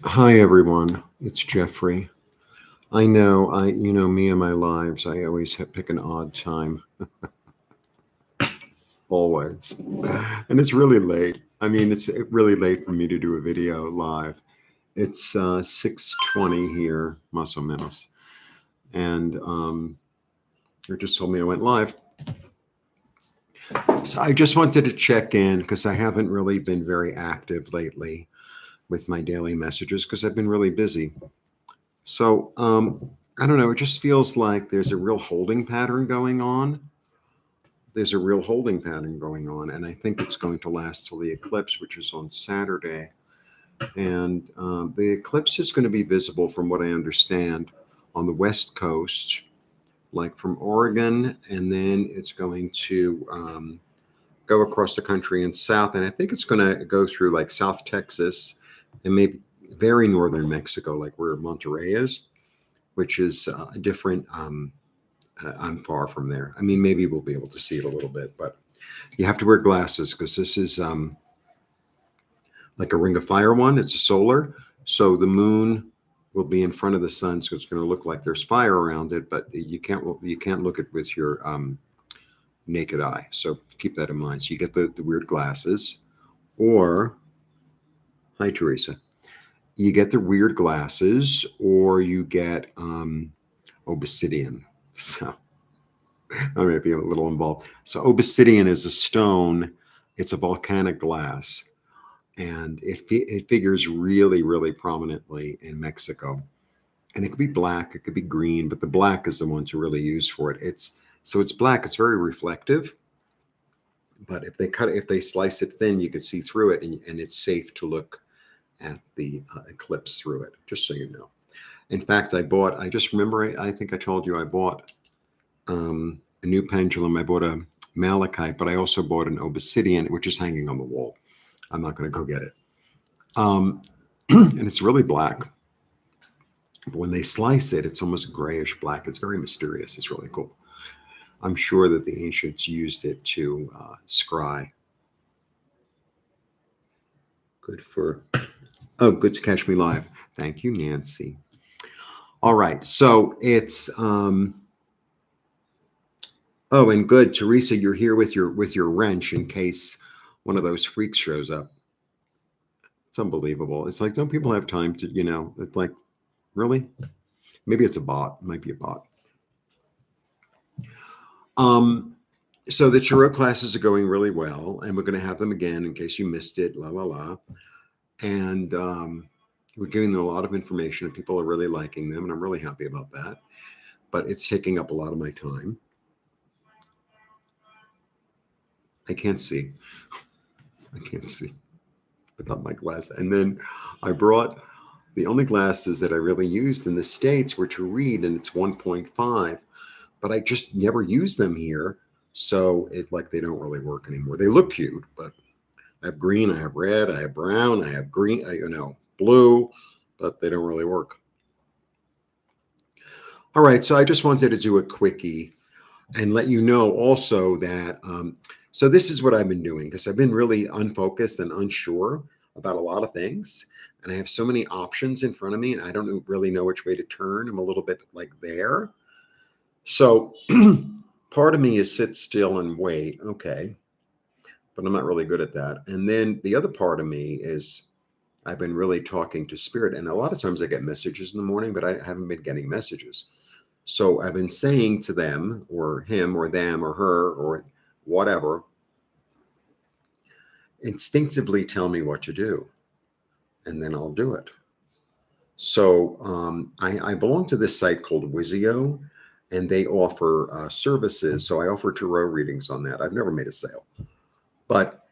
Hi everyone, it's Jeffrey. I know, me and my lives. I always pick an odd time, always, and it's really late. I mean, it's really late for me to do a video live. It's 6:20 here, más o menos, and they just told me I went live. So I just wanted to check in because I haven't really been very active lately with my daily messages because I've been really busy. So I don't know. It just feels like there's a real holding pattern going on. There's a real holding pattern going on, and I think it's going to last till the eclipse, which is on Saturday. And the eclipse is going to be visible, from what I understand, on the West Coast, like from Oregon, and then it's going to go across the country and south. And I think it's going to go through like South Texas and maybe very northern Mexico, like where Monterey is, which is a different. I'm far from there. I mean, maybe we'll be able to see it a little bit, but you have to wear glasses because this is like a Ring of Fire one. It's a solar, so the moon will be in front of the sun, so it's going to look like there's fire around it, but you can't look at with your naked eye. So keep that in mind. So you get the weird glasses, or hi Teresa, you get the weird glasses, or you get obsidian. So I may be a little involved. So obsidian is a stone. It's a volcanic glass, and it figures really, really prominently in Mexico. And it could be black, it could be green, but the black is the one to really use for it. It's black. It's very reflective, but if they slice it thin, you can see through it, and it's safe to look at the eclipse through it. Just so you know. In fact, I just remember. I think I told you I bought a new pendulum. I bought a malachite, but I also bought an obsidian, which is hanging on the wall. I'm not going to go get it. And it's really black. But when they slice it, it's almost grayish black. It's very mysterious. It's really cool. I'm sure that the ancients used it to scry. Good to catch me live. Thank you, Nancy. All right. So it's oh, and good, Teresa, you're here with your wrench in case one of those freaks shows up. It's unbelievable. It's like, don't people have time to, it's like, really? Maybe it's a bot. It might be a bot. So the Tarot classes are going really well, and we're going to have them again in case you missed it, la, la, la. And we're giving them a lot of information, and people are really liking them, and I'm really happy about that. But it's taking up a lot of my time. I can't see. I can't see without my glass. And then I brought the only glasses that I really used in the States were to read, and it's 1.5, but I just never use them here. So it's like they don't really work anymore. They look cute, but I have green, I have red, I have brown, I have green, blue, but they don't really work. All right, so I just wanted to do a quickie and let you know also that, so this is what I've been doing because I've been really unfocused and unsure about a lot of things. And I have so many options in front of me and I don't really know which way to turn. I'm a little bit like there. So part of me is sit still and wait. Okay. But I'm not really good at that. And then the other part of me is I've been really talking to spirit. And a lot of times I get messages in the morning, but I haven't been getting messages. So I've been saying to them or him or them or her or whatever, instinctively tell me what to do, and then I'll do it. So I belong to this site called Wizio, and they offer services. So I offer tarot readings on that. I've never made a sale, but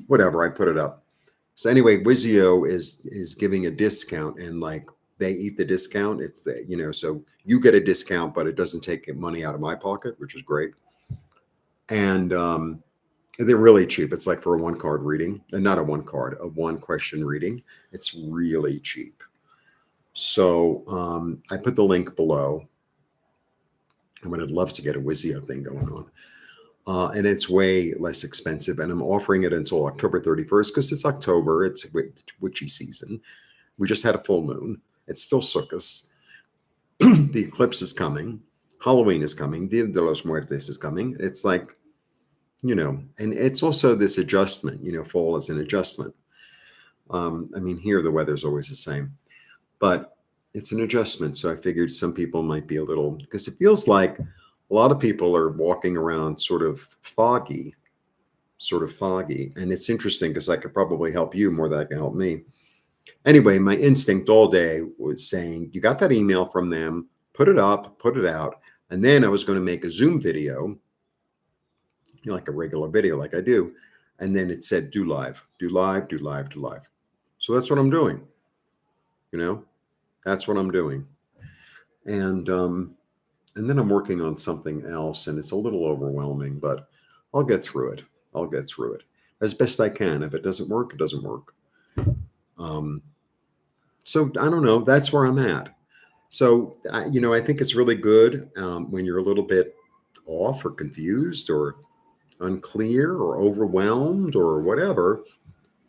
whatever, I put it up. So anyway, Wizio is giving a discount, and like they eat the discount. It's so you get a discount, but it doesn't take money out of my pocket, which is great. And they're really cheap. It's like for a one card reading, and not a one question reading. It's really cheap. So I put the link below. I would love to get a Wizio thing going on. And it's way less expensive. And I'm offering it until October 31st because it's October. It's witchy season. We just had a full moon. It's still Sukkot. The eclipse is coming. Halloween is coming. Dia de los Muertes is coming. It's like, and it's also this adjustment, fall is an adjustment. I mean, here the weather's always the same, but it's an adjustment. So I figured some people might be a little, because it feels like a lot of people are walking around sort of foggy. And it's interesting because I could probably help you more than I can help me. Anyway, my instinct all day was saying, you got that email from them, put it up, put it out. And then I was going to make a Zoom video, like a regular video like I do. And then it said, do live, do live, do live, do live. So that's what I'm doing. That's what I'm doing. And then I'm working on something else, and it's a little overwhelming, but I'll get through it. As best I can. If it doesn't work, it doesn't work. So I don't know. That's where I'm at. So, I think it's really good when you're a little bit off or confused or unclear or overwhelmed or whatever,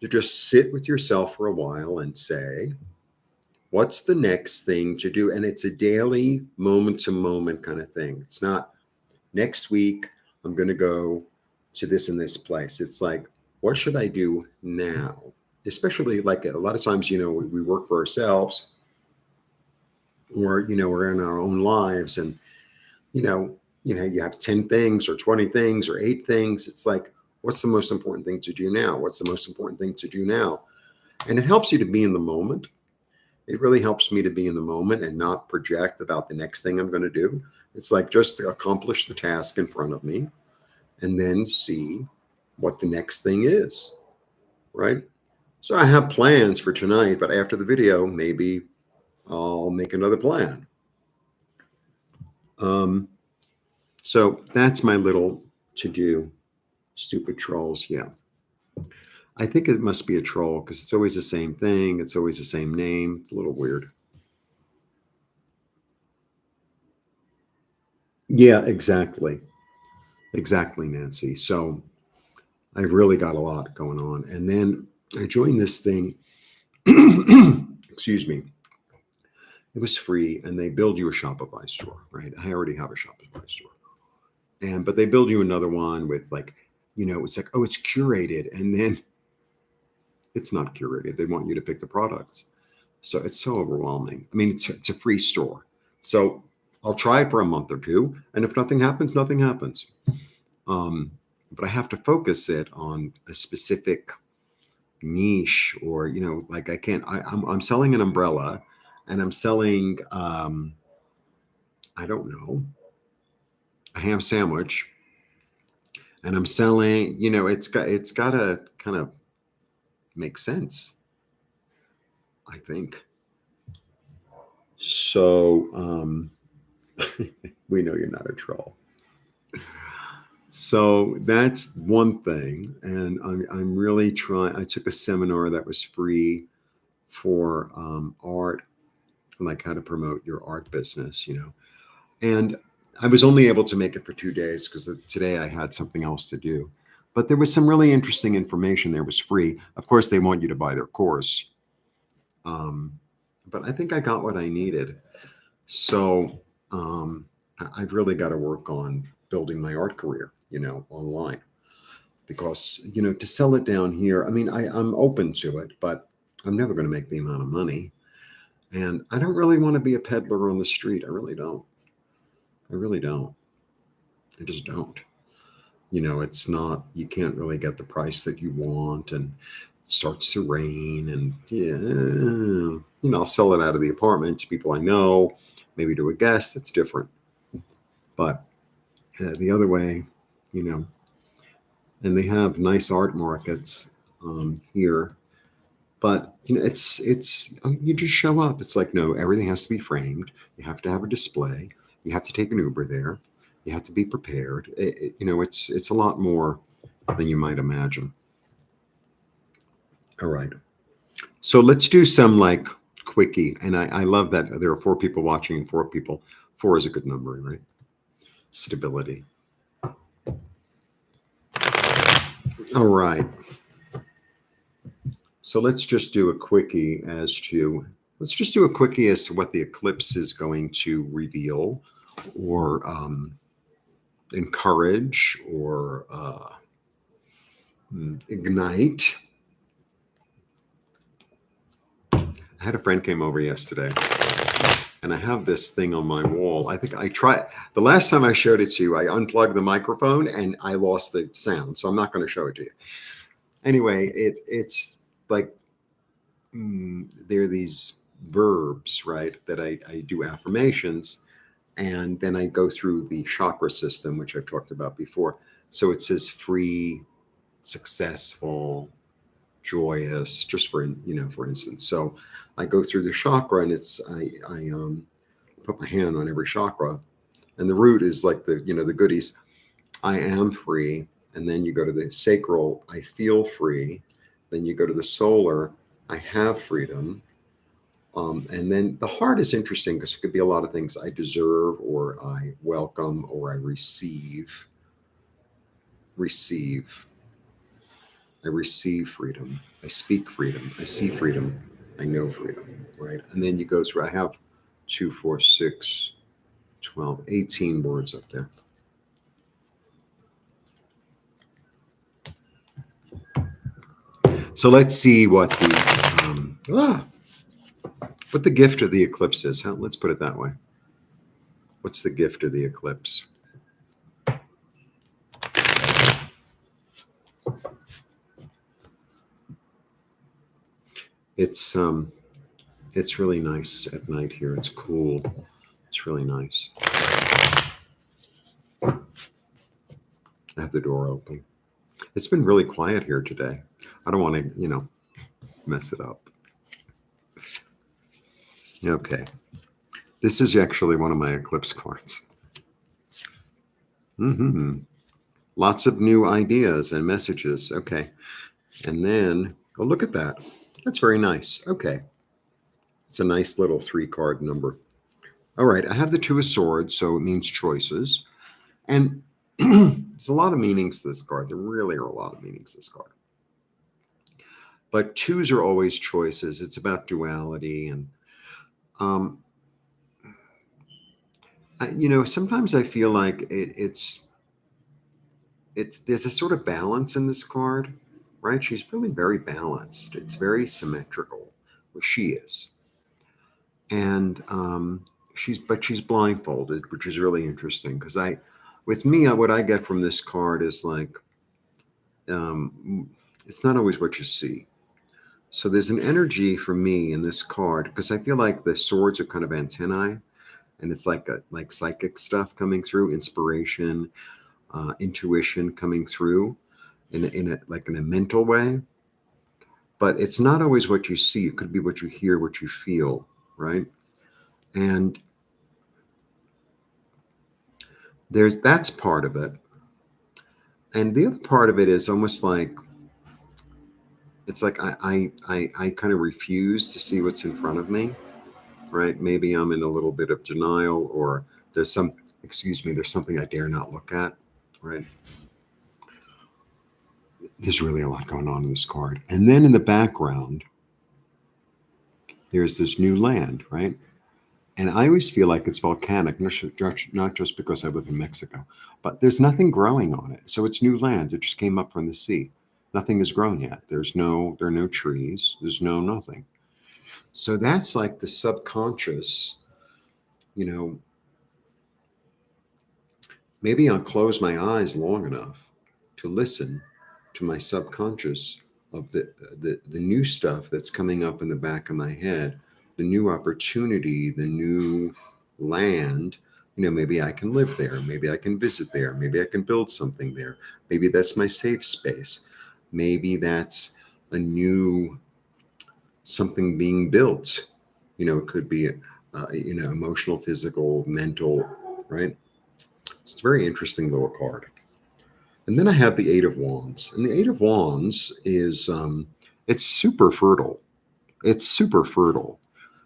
to just sit with yourself for a while and say, what's the next thing to do? And it's a daily, moment to moment kind of thing. It's not next week, I'm going to go to this and this place. It's like, what should I do now? Especially like a lot of times, we work for ourselves, or, we're in our own lives, and, you have 10 things or 20 things or 8 things. It's like, what's the most important thing to do now? What's the most important thing to do now? And it helps you to be in the moment. It really helps me to be in the moment and not project about the next thing I'm going to do. It's like just to accomplish the task in front of me and then see what the next thing is, right? So I have plans for tonight, but after the video, maybe I'll make another plan. So that's my little to-do. Stupid trolls, yeah. I think it must be a troll because it's always the same thing. It's always the same name. It's a little weird. Yeah, exactly. Exactly, Nancy. So I really got a lot going on. And then I joined this thing. Excuse me. It was free, and they build you a Shopify store, right? I already have a Shopify store. But they build you another one with like, it's like, oh, it's curated. And then it's not curated. They want you to pick the products. So it's so overwhelming. I mean, it's a free store. So I'll try it for a month or two. And if nothing happens, nothing happens. But I have to focus it on a specific niche, or, like I'm selling an umbrella, and I'm selling, I don't know, a ham sandwich, and I'm selling, it's got to kind of make sense, I think. So we know you're not a troll. So that's one thing. And I'm really trying. I took a seminar that was free for art, like how to promote your art business, and I was only able to make it for 2 days because today I had something else to do. But there was some really interesting information there. It was free. Of course, they want you to buy their course. But I think I got what I needed. So I've really got to work on building my art career, online. Because, to sell it down here, I mean, I'm open to it, but I'm never going to make the amount of money. And I don't really want to be a peddler on the street. I really don't. I just don't. It's not, you can't really get the price that you want, and it starts to rain, and I'll sell it out of the apartment to people I know, maybe to a guest. It's different. But the other way, and they have nice art markets here. But it's you just show up. It's like, no, everything has to be framed. You have to have a display. You have to take an Uber there. You have to be prepared. It's a lot more than you might imagine. All right. So let's do some like quickie. And I love that there are 4 people watching and 4 people. 4 is a good number, right? Stability. All right. So So let's just do a quickie as to what the eclipse is going to reveal, or encourage, or ignite. I had a friend came over yesterday, and I have this thing on my wall. I think the last time I showed it to you, I unplugged the microphone and I lost the sound, so I'm not going to show it to you. Anyway, it's like there are these verbs, right, that I do affirmations, and then I go through the chakra system, which I've talked about before. So it says free, successful, joyous, just for instance. So I go through the chakra, and I put my hand on every chakra, and the root is like the goodies. I am free. And then you go to the sacral, I feel free. Then you go to the solar, I have freedom. And then the heart is interesting because it could be a lot of things. I deserve, or I welcome, or I receive. I receive freedom. I speak freedom. I see freedom. I know freedom, right? And then you go through, I have 2, 4, 6, 12, 18 words up there. So let's see what the gift of the eclipse is. Let's put it that way. What's the gift of the eclipse? It's really nice at night here. It's cool. It's really nice. I have the door open. It's been really quiet here today. I don't want to, mess it up. Okay. This is actually one of my eclipse cards. Lots of new ideas and messages. Okay. And then, oh, look at that. That's very nice. Okay. It's a nice little 3-card number. All right. I have the 2 of Swords, so it means choices. And there's a lot of meanings to this card. There really are a lot of meanings to this card. But 2s are always choices. It's about duality. And, sometimes I feel like there's a sort of balance in this card, right? She's really very balanced. It's very symmetrical. Well, she is. And she's blindfolded, which is really interesting because with me, what I get from this card is like, it's not always what you see. So there's an energy for me in this card because I feel like the swords are kind of antennae, and it's like psychic stuff coming through, inspiration, intuition coming through in a mental way. But it's not always what you see. It could be what you hear, what you feel, right? And that's part of it. And the other part of it is almost like, it's like I kind of refuse to see what's in front of me, right? Maybe I'm in a little bit of denial, or there's something I dare not look at, right? There's really a lot going on in this card. And then in the background, there's this new land, right? And I always feel like it's volcanic, not just because I live in Mexico, but there's nothing growing on it. So it's new land. It just came up from the sea. Nothing has grown yet. There are no trees. There's no nothing. So that's like the subconscious, maybe I'll close my eyes long enough to listen to my subconscious of the new stuff that's coming up in the back of my head, the new opportunity, the new land. Maybe I can live there. Maybe I can visit there. Maybe I can build something there. Maybe that's my safe space. Maybe that's a new something being built. It could be, emotional, physical, mental, right? It's a very interesting little card. And then I have the 8 of Wands. And the 8 of Wands is, it's super fertile. It's super fertile.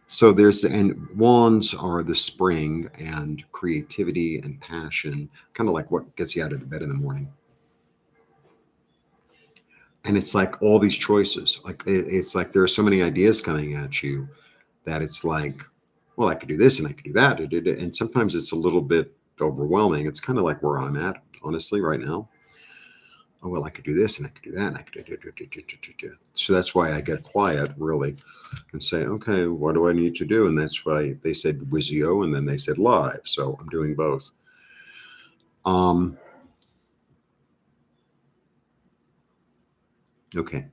So and wands are the spring and creativity and passion, kind of like what gets you out of the bed in the morning. And it's like all these choices. Like it's like there are so many ideas coming at you that it's like, well, I could do this and I could do that. And sometimes it's a little bit overwhelming. It's kind of like where I'm at, honestly, right now. Oh, well, I could do this and I could do that and I could do. So that's why I get quiet, really, and say, okay, what do I need to do? And that's why they said Wizio and then they said live. So I'm doing both. Okay.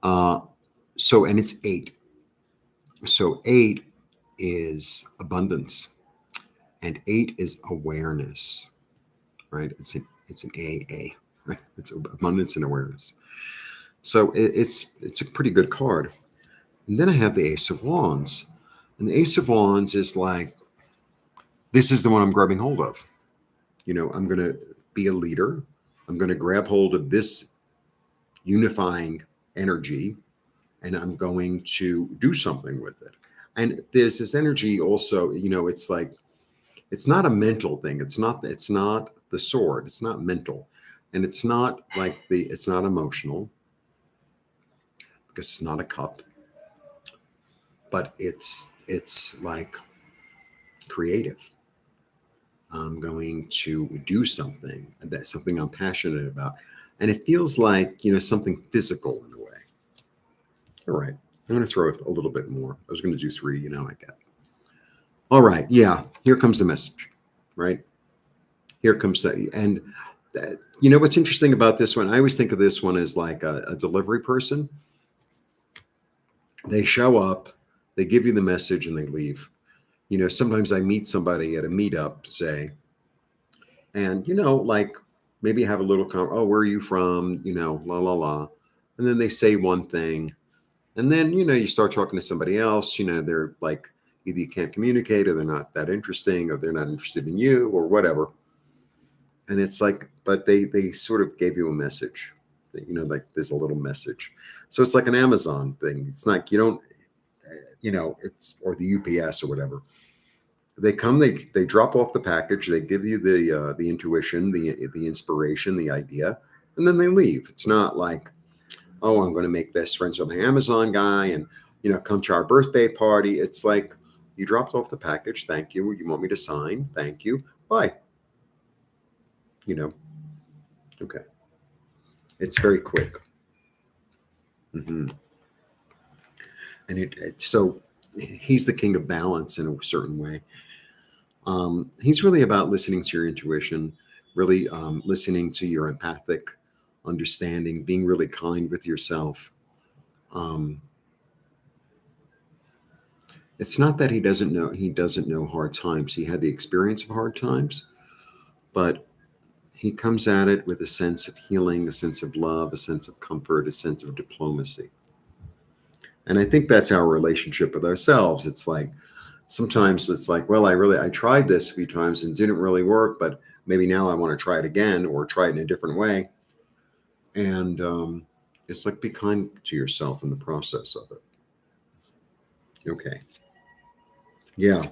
So, and it's 8. So 8 is abundance and 8 is awareness, right? It's an AA, right? It's abundance and awareness. So it's a pretty good card. And then I have the Ace of Wands. And the Ace of Wands is like, this is the one I'm grabbing hold of. You know, I'm going to be a leader. I'm going to grab hold of this unifying energy and I'm going to do something with it. And there's this energy also, you know, it's like, it's not a mental thing. It's not the sword. It's not mental. And it's not like it's not emotional because it's not a cup, but it's like creative. I'm going to do something that's something I'm passionate about. And it feels like, you know, something physical in a way. All right. I'm going to throw it a little bit more. I was going to do 3, you know, I get. All right. Yeah. Here comes the message, right? Here comes the, and you know, what's interesting about this one, I always think of this one as like a delivery person. They show up, they give you the message and they leave. You know, sometimes I meet somebody at a meetup, say, and, you know, like maybe have a little, oh, where are you from? You know, la, la, la. And then they say one thing. And then, you know, you start talking to somebody else, you know, they're like, either you can't communicate or they're not that interesting or they're not interested in you or whatever. And it's like, but they sort of gave you a message, you know, like there's a little message. So it's like an Amazon thing. It's not, you don't, you know, it's, or the UPS or whatever. They come, they drop off the package, they give you the intuition, the inspiration, the idea, and then they leave. It's not like, oh, I'm going to make best friends with my Amazon guy and, you know, come to our birthday party. It's like, you dropped off the package. Thank you. You want me to sign? Thank you. Bye. You know, okay. It's very quick. Mm-hmm. And so he's the king of balance in a certain way. He's really about listening to your intuition, really listening to your empathic understanding, being really kind with yourself. Um, it's not that he doesn't know hard times. He had the experience of hard times, but he comes at it with a sense of healing, a sense of love, a sense of comfort, a sense of diplomacy. And I think that's our relationship with ourselves. It's like sometimes it's like, well, I tried this a few times and didn't really work, but maybe now I want to try it again or try it in a different way. And it's like be kind to yourself in the process of it. Okay. Yeah.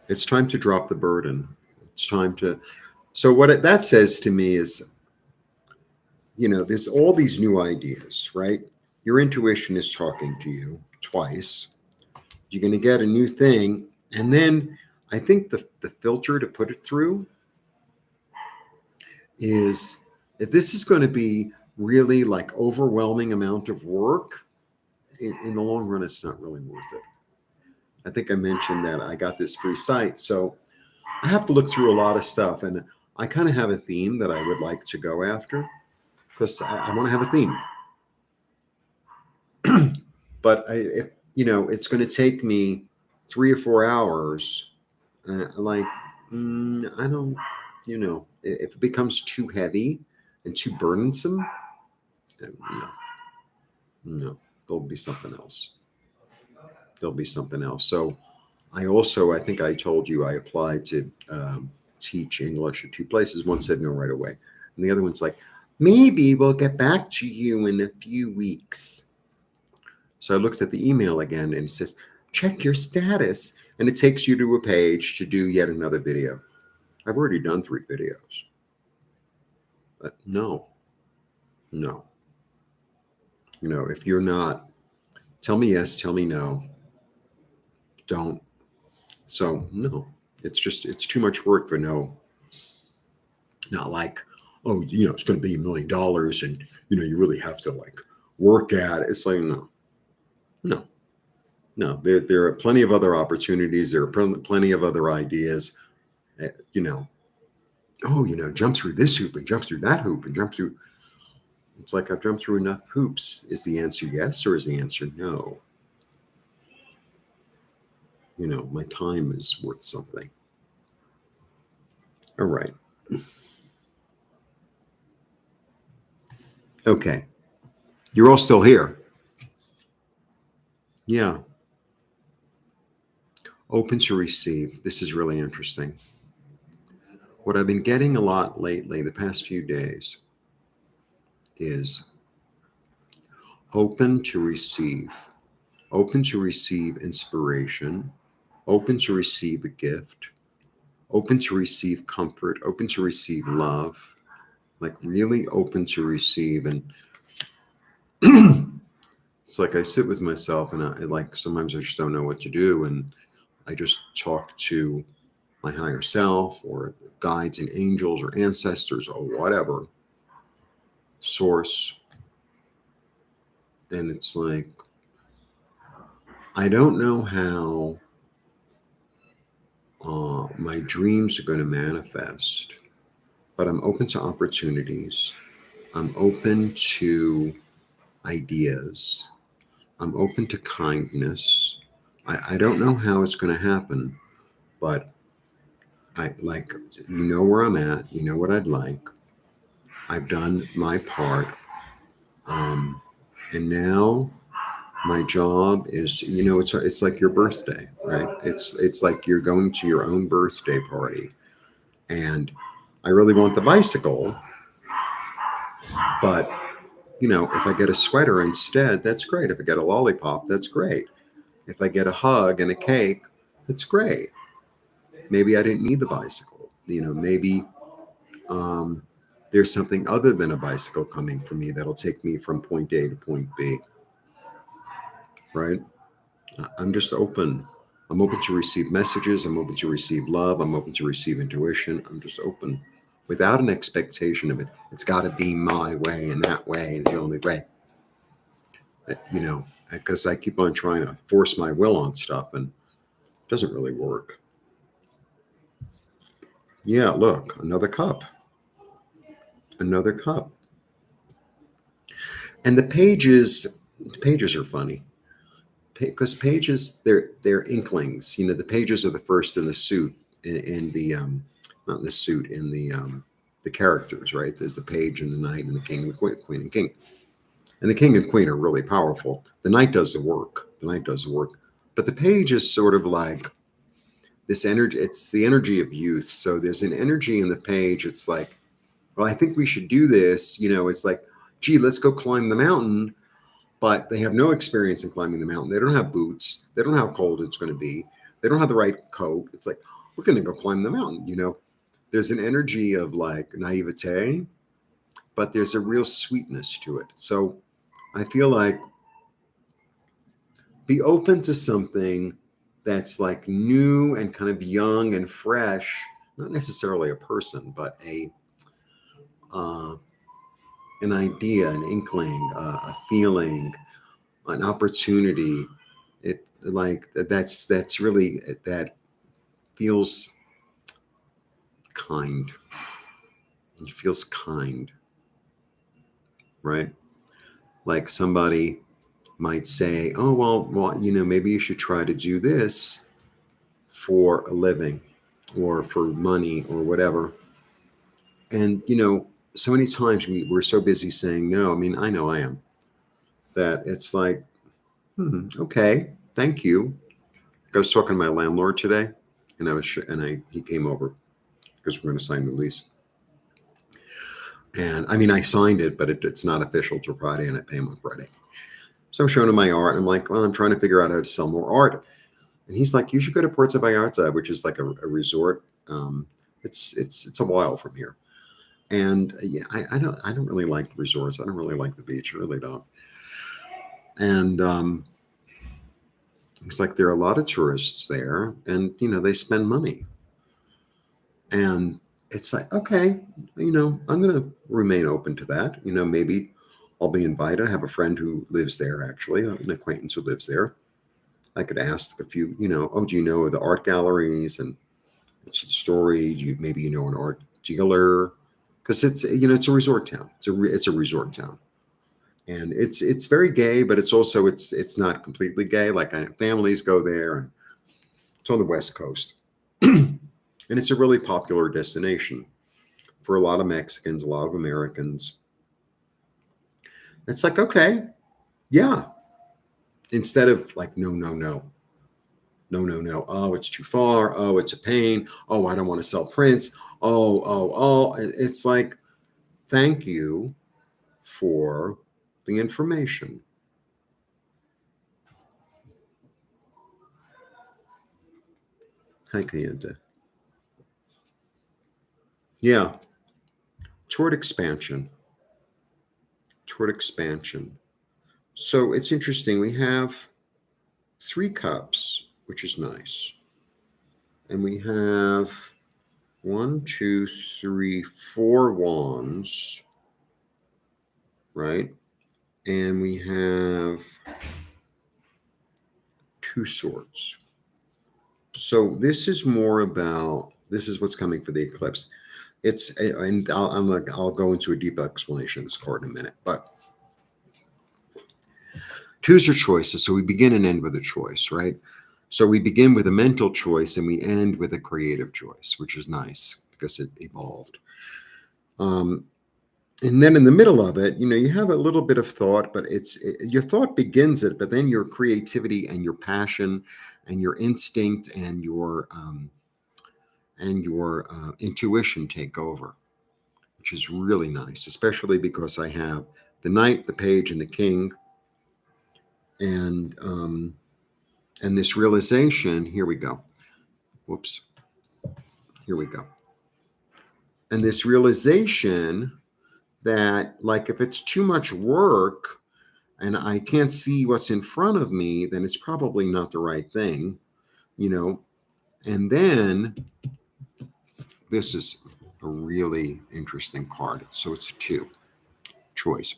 It's time to drop the burden. It's time to. So that says to me is, you know, there's all these new ideas, right? Your intuition is talking to you twice. You're going to get a new thing. And then I think the filter to put it through is if this is going to be really like overwhelming amount of work, in the long run, it's not really worth it. I think I mentioned that I got this free site. So I have to look through a lot of stuff. And I kind of have a theme that I would like to go after because I want to have a theme. But if, you know, it's going to take me 3 or 4 hours, like, I don't, you know, if it becomes too heavy and too burdensome, no, no, there'll be something else. There'll be something else. So I think I told you I applied to teach English at 2 places. One said no right away. And the other one's like, maybe we'll get back to you in a few weeks. So I looked at the email again and it says, check your status. And it takes you to a page to do yet another video. I've already done 3 videos. But no. You know, if you're not, tell me yes, tell me no. Don't. So no, it's too much work for no. Not like, oh, you know, it's going to be $1 million, and you know, you really have to like work at it. It's like no, no, no. There are plenty of other opportunities. There are plenty of other ideas. You know, oh, you know, jump through this hoop and jump through that hoop and jump through. It's like I've jumped through enough hoops. Is the answer yes or is the answer no? You know, my time is worth something. All right. Okay. You're all still here. Yeah. Open to receive. This is really interesting. What I've been getting a lot lately, the past few days, is open to receive. Open to receive inspiration. Open to receive a gift. Open to receive comfort. Open to receive love. Like really open to receive. And it's like I sit with myself and I like sometimes I just don't know what to do. And I just talk to my higher self or guides and angels or ancestors or whatever source. And it's like, I don't know how my dreams are going to manifest, but I'm open to opportunities. I'm open to ideas. I'm open to kindness. I don't know how it's going to happen, but I like, you know where I'm at. You know what I'd like. I've done my part. And now my job is, you know, it's like your birthday, right? It's like you're going to your own birthday party. And I really want the bicycle, but you know, if I get a sweater instead, that's great. If I get a lollipop, that's great. If I get a hug and a cake, that's great. Maybe I didn't need the bicycle. You know, maybe um, there's something other than a bicycle coming for me that'll take me from point A to point B, right? I'm just open. I'm open to receive messages. I'm open to receive love. I'm open to receive intuition. I'm just open without an expectation of it. It's got to be my way and that way and the only way. You know, because I keep on trying to force my will on stuff and it doesn't really work. Yeah, look, another cup. Another cup. And the pages are funny. Because pages, they're inklings. You know, the pages are the first in the suit in the not in the suit in the characters, right? There's the page and the knight and the king and the queen and king. And the king and queen are really powerful. The knight does the work. The knight does the work. But the page is sort of like this energy. It's the energy of youth. So there's an energy in the page. It's like, well, I think we should do this. You know, it's like, gee, let's go climb the mountain. But they have no experience in climbing the mountain. They don't have boots. They don't know how cold it's going to be. They don't have the right coat. It's like, we're going to go climb the mountain. You know, there's an energy of like naivete, but there's a real sweetness to it. So I feel like be open to something that's like new and kind of young and fresh, not necessarily a person, but uh, an idea, an inkling, a feeling, an opportunity. It like that's really that feels kind. It feels kind, right? Like somebody might say, "Oh well, you know, maybe you should try to do this for a living, or for money, or whatever." And you know, so many times we're so busy saying no. I mean, I know I am. That it's like, okay, thank you. I was talking to my landlord today, and he came over because we're going to sign the lease. And I mean, I signed it, but it's not official till Friday, and I pay him on Friday. So I'm showing him my art. And I'm like, well, I'm trying to figure out how to sell more art. And he's like, you should go to Puerto Vallarta, which is like a resort. It's a while from here. And yeah, I don't really like resorts. I don't really like the beach. I really don't. And it's like there are a lot of tourists there, and they spend money. And it's like, okay, I'm going to remain open to that. Maybe I'll be invited. I have a friend who lives there, actually, an acquaintance who lives there. I could ask a few, oh, do you know the art galleries and what's the story? Maybe you know an art dealer? Because it's a resort town. It's a resort town, and it's very gay, but it's not completely gay. Like families go there, and it's on the West Coast, and it's a really popular destination for a lot of Mexicans, a lot of Americans. It's like, okay, yeah. Instead of like, no, no, no, no, no, no. Oh, it's too far. Oh, it's a pain. Oh, I don't want to sell prints. Oh, oh, oh. It's like, thank you for the information. Hi, Kayenta. Yeah, toward expansion. Toward expansion. So it's interesting. We have 3 cups, which is nice. And we have 4 wands, right? And we have 2 swords. So this is more about, this is what's coming for the eclipse. And I'll go into a deep explanation of this card in a minute, but twos are choices. So we begin and end with a choice, right? So we begin with a mental choice and we end with a creative choice, which is nice because it evolved. And then in the middle of it, you have a little bit of thought, but your thought begins it, but then your creativity and your passion and your instinct and your intuition take over, which is really nice, especially because I have the knight, the page, and the king, and this realization. Here we go. Whoops. Here we go. And this realization that, like, if it's too much work and I can't see what's in front of me, then it's probably not the right thing, And then this is a really interesting card. So it's a 2 choice.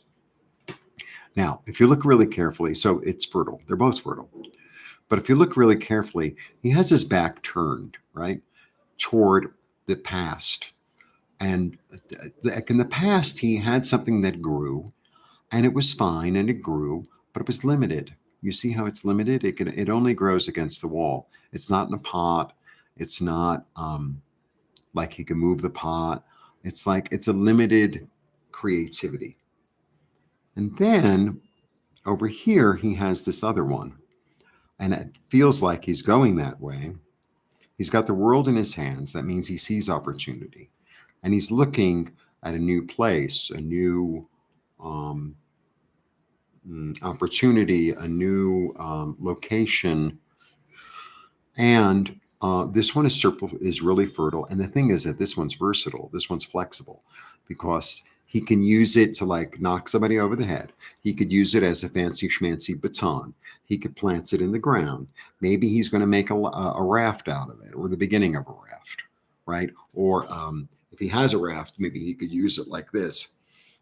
Now, if you look really carefully, so it's fertile. They're both fertile. But if you look really carefully, he has his back turned, right, toward the past. And in the past, he had something that grew, and it was fine, and it grew, but it was limited. You see how it's limited? It only grows against the wall. It's not in a pot. It's not like he can move the pot. It's like it's a limited creativity. And then over here, he has this other one, and it feels like he's going that way. He's got the world in his hands. That means he sees opportunity, and he's looking at a new place, a new opportunity, a new location. And this one is really fertile. And the thing is that this one's versatile. This one's flexible because he can use it to like knock somebody over the head. He could use it as a fancy schmancy baton. He could plant it in the ground. Maybe he's going to make a raft out of it, or the beginning of a raft, right? Or if he has a raft, maybe he could use it like this,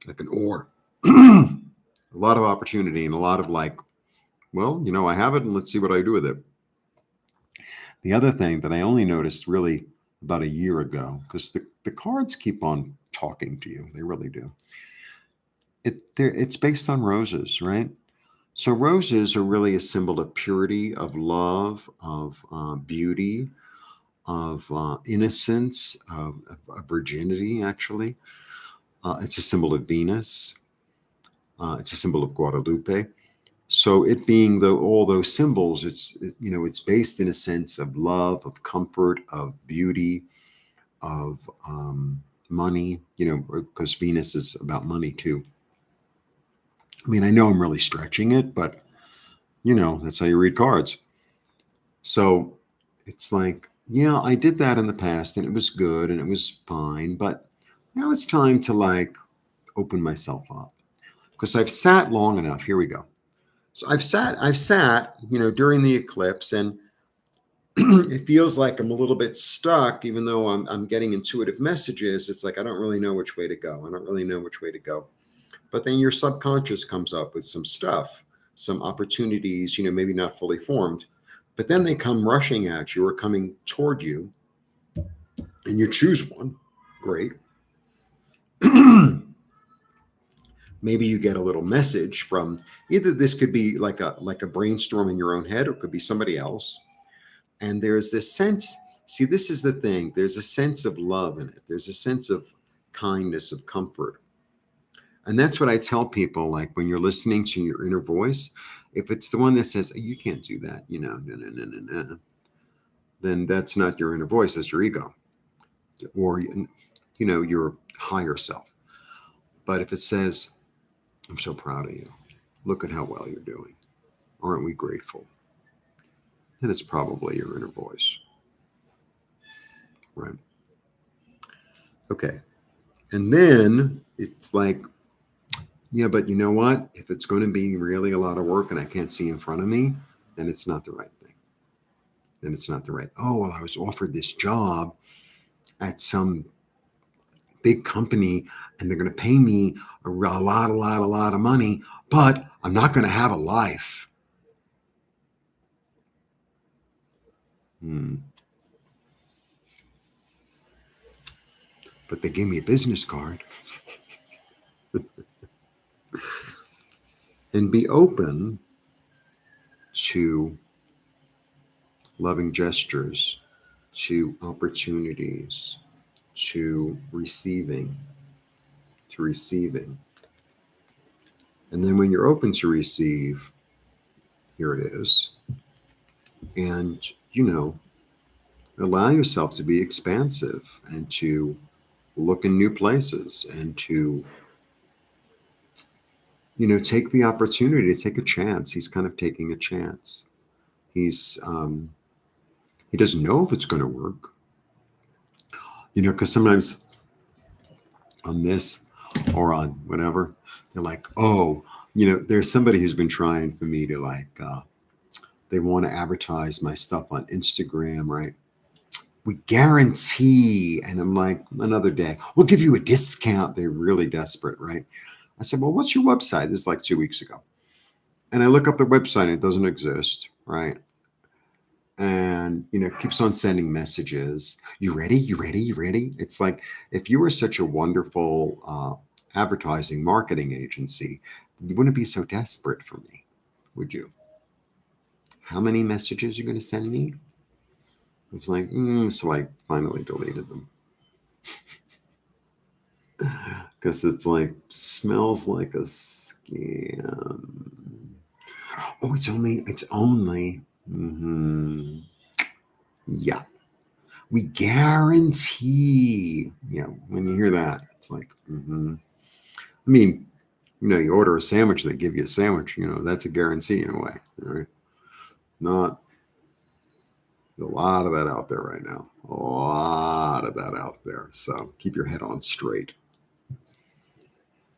like an oar. A lot of opportunity and a lot of like, well, I have it and let's see what I do with it. The other thing that I only noticed really about a year ago, because the cards keep on talking to you, they really do. It's based on roses, right? So roses are really a symbol of purity, of love, of beauty, of innocence, of virginity, actually. It's a symbol of Venus. It's a symbol of Guadalupe. So it being all those symbols, it's based in a sense of love, of comfort, of beauty, of money, because Venus is about money too. I mean, I know I'm really stretching it, but that's how you read cards. So it's like, yeah, I did that in the past and it was good and it was fine, but now it's time to like open myself up because I've sat long enough. Here we go. So I've sat, during the eclipse, and it feels like I'm a little bit stuck, even though I'm getting intuitive messages. It's like I don't really know which way to go. I don't really know which way to go. But then your subconscious comes up with some stuff, some opportunities, maybe not fully formed, but then they come rushing at you or coming toward you, and you choose one. Great. Maybe you get a little message from either, this could be like a brainstorm in your own head, or it could be somebody else. And there's this sense, see, this is the thing, there's a sense of love in it. There's a sense of kindness, of comfort. And that's what I tell people, like when you're listening to your inner voice, if it's the one that says, oh, you can't do that, no, no, no, no, no, then that's not your inner voice, that's your ego, or, your higher self. But if it says, I'm so proud of you, look at how well you're doing, aren't we grateful? Then it's probably your inner voice, right? Okay. And then it's like, yeah, but you know what? If it's going to be really a lot of work and I can't see in front of me, then it's not the right thing. Then it's not the right. Oh, well, I was offered this job at some big company and they're going to pay me a lot of money, but I'm not going to have a life. But they gave me a business card. And be open to loving gestures, to opportunities, to receiving. And then when you're open to receive, here it is. And, allow yourself to be expansive and to look in new places and to, take the opportunity to take a chance. He's kind of taking a chance. He doesn't know if it's going to work, because sometimes on this or on whatever, they're like, oh, there's somebody who's been trying for me to they want to advertise my stuff on Instagram, right? We guarantee, and I'm like, another day, we'll give you a discount. They're really desperate, right? I said, well, what's your website? This is like 2 weeks ago. And I look up the website and it doesn't exist, right? And, keeps on sending messages. You ready? You ready? You ready? It's like, if you were such a wonderful advertising marketing agency, you wouldn't be so desperate for me, would you? How many messages are you going to send me? It's like, so I finally deleted them. Because it's like, smells like a scam. Oh, it's only. Yeah. We guarantee. Yeah, when you hear that, it's like, I mean, you order a sandwich, they give you a sandwich, that's a guarantee in a way, right? Not a lot of that out there right now. A lot of that out there. So keep your head on straight.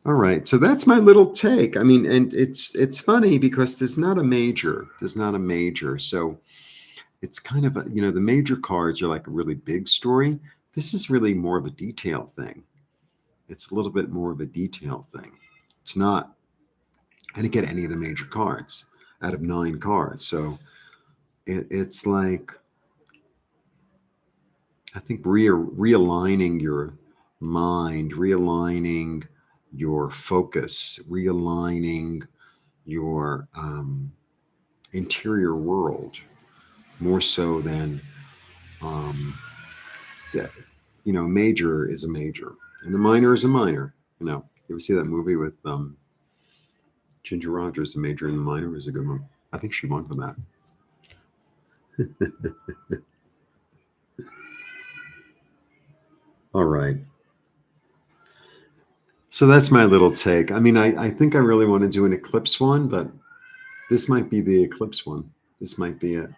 All right. So that's my little take. I mean, and it's funny because there's not a major. So it's kind of the major cards are like a really big story. This is really more of a detail thing. It's a little bit more of a detail thing. It's not, I didn't get any of the major cards out of 9 cards. So it's like, I think realigning your mind, realigning your focus, realigning your interior world more so than, major is a major and a minor is a minor. You ever see that movie with Ginger Rogers, The Major and the Minor? Was a good one. I think she won for that. All right. So that's my little take. I mean, I think I really want to do an eclipse one, but this might be the eclipse one. This might be it.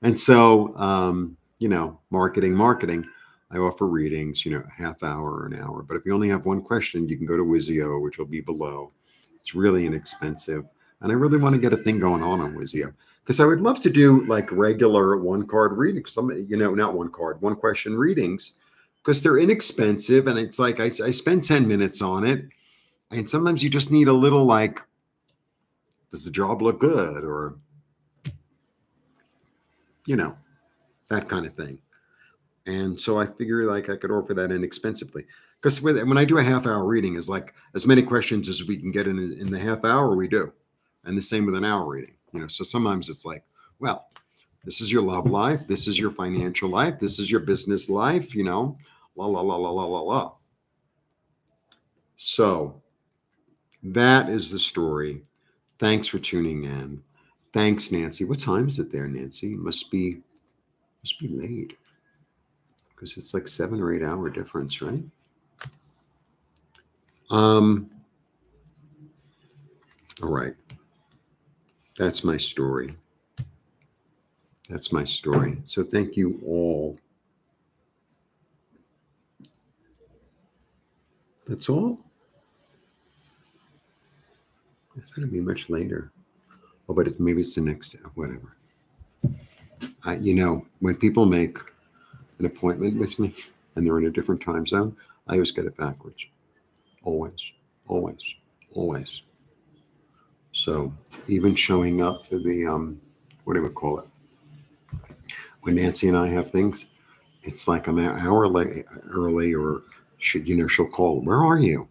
And so, marketing. I offer readings, a half hour or an hour. But if you only have one question, you can go to Wizio, which will be below. It's really inexpensive. And I really want to get a thing going on Wizio because I would love to do like regular one card readings. Some, not one card, one question readings because they're inexpensive. And it's like I spend 10 minutes on it. And sometimes you just need a little like, does the job look good? Or, that kind of thing. And so I figure like I could offer that inexpensively. Because when I do a half-hour reading, is like as many questions as we can get in the half hour we do. And the same with an hour reading. So sometimes it's like, well, this is your love life. This is your financial life. This is your business life, la, la, la, la, la, la, la. So that is the story. Thanks for tuning in. Thanks, Nancy. What time is it there, Nancy? Must be late because it's like 7 or 8 hour difference, right? All right. That's my story. So thank you all. That's all. It's going to be much later. Oh, but maybe it's the next, whatever. When people make an appointment with me and they're in a different time zone, I always get it backwards. Always. So even showing up for the, what do we call it? When Nancy and I have things, it's like I'm an hour early, or she'll call, where are you?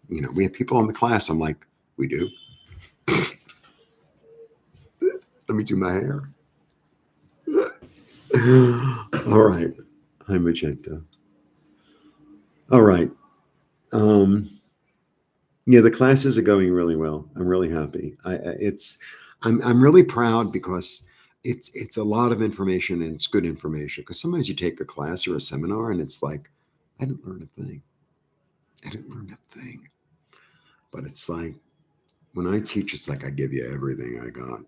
We have people in the class. I'm like, we do. Let me do my hair. All right. Hi, Magenta. All right. The classes are going really well. I'm really happy. I'm really proud because it's a lot of information and it's good information. Because sometimes you take a class or a seminar and it's like, I didn't learn a thing. But it's like when I teach, it's like I give you everything I got.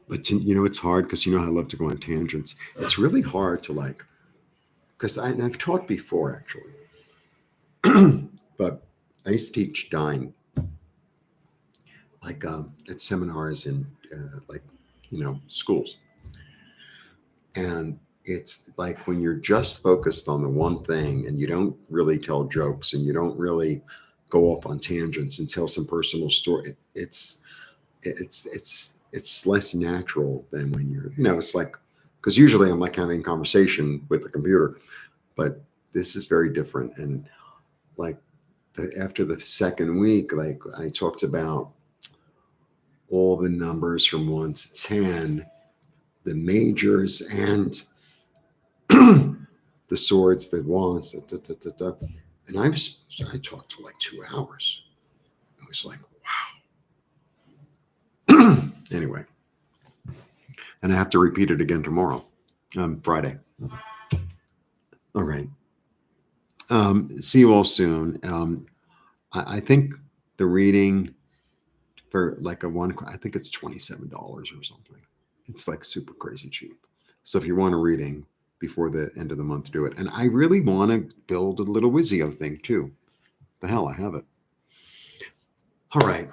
But it's hard because I love to go on tangents. It's really hard to because I've taught before actually, but I used to teach dying, at seminars in schools, and it's like when you're just focused on the one thing and you don't really tell jokes and you don't really go off on tangents and tell some personal story. It's less natural than when you're, it's like, because usually I'm like having a conversation with the computer, but this is very different. And like after the second week, like I talked about all the numbers from 1 to 10, the majors and the swords, the wands, and I talked for like 2 hours. I was like, wow. Anyway, and I have to repeat it again tomorrow, Friday. All right. See you all soon. I think the reading for like I think it's $27 or something. It's like super crazy cheap. So if you want a reading before the end of the month, do it. And I really want to build a little Wizio thing too. The hell, I have it. All right.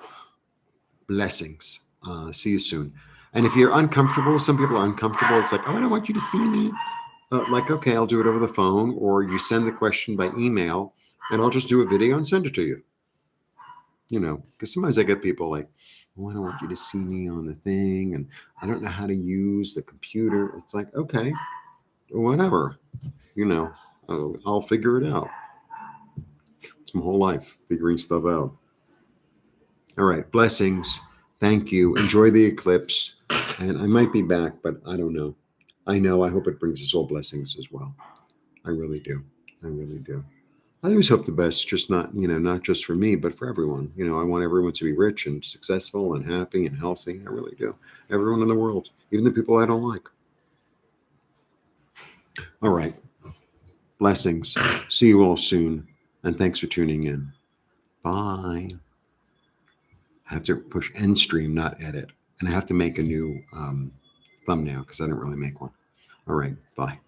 Blessings. See you soon. And if you're uncomfortable, some people are uncomfortable. It's like, oh, I don't want you to see me. Okay, I'll do it over the phone, or you send the question by email and I'll just do a video and send it to you. Because sometimes I get people like, oh, I don't want you to see me on the thing, and I don't know how to use the computer. It's like, okay, whatever, I'll figure it out. It's my whole life figuring stuff out. All right, blessings. Thank you. Enjoy the eclipse. And I might be back, but I don't know. I hope it brings us all blessings as well. I really do. I always hope the best, just not just for me, but for everyone. I want everyone to be rich and successful and happy and healthy. I really do. Everyone in the world, even the people I don't like. All right. Blessings. See you all soon. And thanks for tuning in. Bye. I have to push end stream, not edit. And I have to make a new thumbnail because I didn't really make one. All right. Bye.